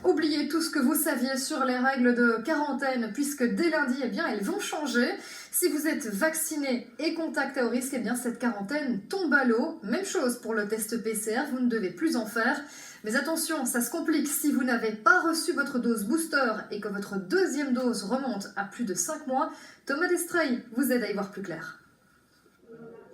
Oubliez tout ce que vous saviez sur les règles de quarantaine, puisque dès lundi, elles vont changer. Si vous êtes vacciné et contact à haut risque, cette quarantaine tombe à l'eau. Même chose pour le test PCR, vous ne devez plus en faire. Mais attention, ça se complique si vous n'avez pas reçu votre dose booster et que votre deuxième dose remonte à plus de 5 mois. Thomas Destrey vous aide à y voir plus clair.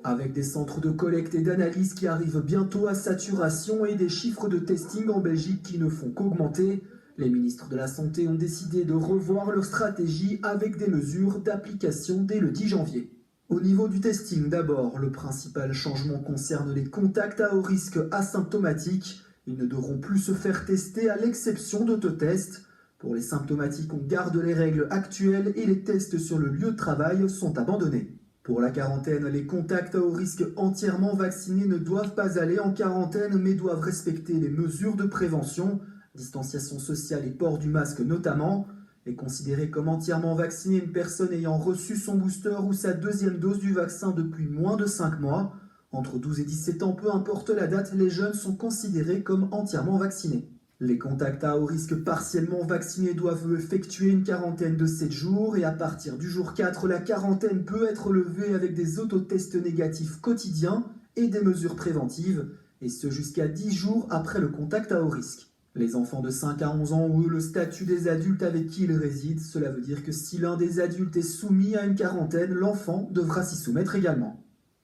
Avec des centres de collecte et d'analyse qui arrivent bientôt à saturation et des chiffres de testing en Belgique qui ne font qu'augmenter, les ministres de la Santé ont décidé de revoir leur stratégie avec des mesures d'application dès le 10 janvier. Au niveau du testing d'abord, le principal changement concerne les contacts à haut risque asymptomatiques. Ils ne devront plus se faire tester à l'exception d'autotests. Pour les symptomatiques, on garde les règles actuelles et les tests sur le lieu de travail sont abandonnés. Pour la quarantaine, les contacts à haut risque entièrement vaccinés ne doivent pas aller en quarantaine mais doivent respecter les mesures de prévention, distanciation sociale et port du masque notamment. Est considérée comme entièrement vaccinée une personne ayant reçu son booster ou sa deuxième dose du vaccin depuis moins de 5 mois. Entre 12 et 17 ans, peu importe la date, les jeunes sont considérés comme entièrement vaccinés. Les contacts à haut risque partiellement vaccinés doivent effectuer une quarantaine de 7 jours et à partir du jour 4, la quarantaine peut être levée avec des autotests négatifs quotidiens et des mesures préventives, et ce jusqu'à 10 jours après le contact à haut risque. Les enfants de 5 à 11 ans ont eu le statut des adultes avec qui ils résident. Cela veut dire que si l'un des adultes est soumis à une quarantaine, l'enfant devra s'y soumettre également.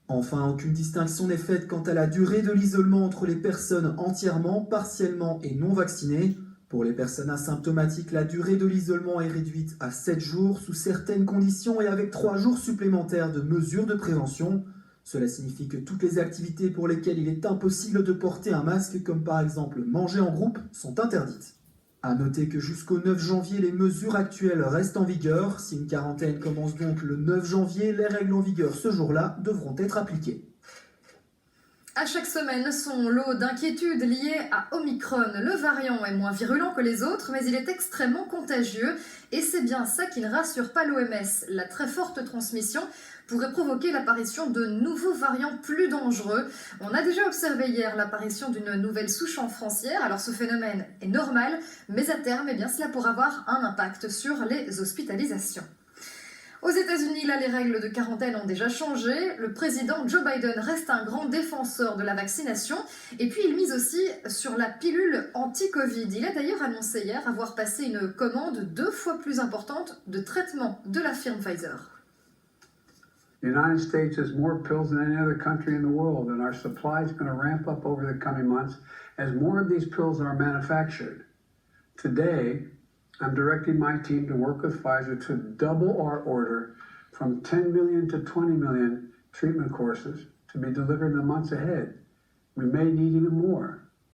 Enfin, aucune distinction n'est faite quant à la durée de l'isolement entre les personnes entièrement, partiellement et non vaccinées. Pour les personnes asymptomatiques, la durée de l'isolement est réduite à 7 jours sous certaines conditions et avec 3 jours supplémentaires de mesures de prévention. Cela signifie que toutes les activités pour lesquelles il est impossible de porter un masque, comme par exemple manger en groupe, sont interdites. A noter que jusqu'au 9 janvier, les mesures actuelles restent en vigueur. Si une quarantaine commence donc le 9 janvier, les règles en vigueur ce jour-là devront être appliquées. À chaque semaine, son lot d'inquiétudes liées à Omicron. Le variant est moins virulent que les autres, mais il est extrêmement contagieux. Et c'est bien ça qui ne rassure pas l'OMS. La très forte transmission pourrait provoquer l'apparition de nouveaux variants plus dangereux. On a déjà observé hier l'apparition d'une nouvelle souche en France hier. Alors ce phénomène est normal, mais à terme, cela pourra avoir un impact sur les hospitalisations. Aux États-Unis, les règles de quarantaine ont déjà changé. Le président Joe Biden reste un grand défenseur de la vaccination. Et puis, il mise aussi sur la pilule anti-Covid. Il a d'ailleurs annoncé hier avoir passé une commande 2 fois plus importante de traitement de la firme Pfizer. The United States has more pills than any other country in the world, and our supply is going to ramp up over the coming months as more of these pills are manufactured. Today, I'm directing my team to work with Pfizer to double our order from 10 million to 20 million treatment courses to be delivered in the months ahead. We may need even more.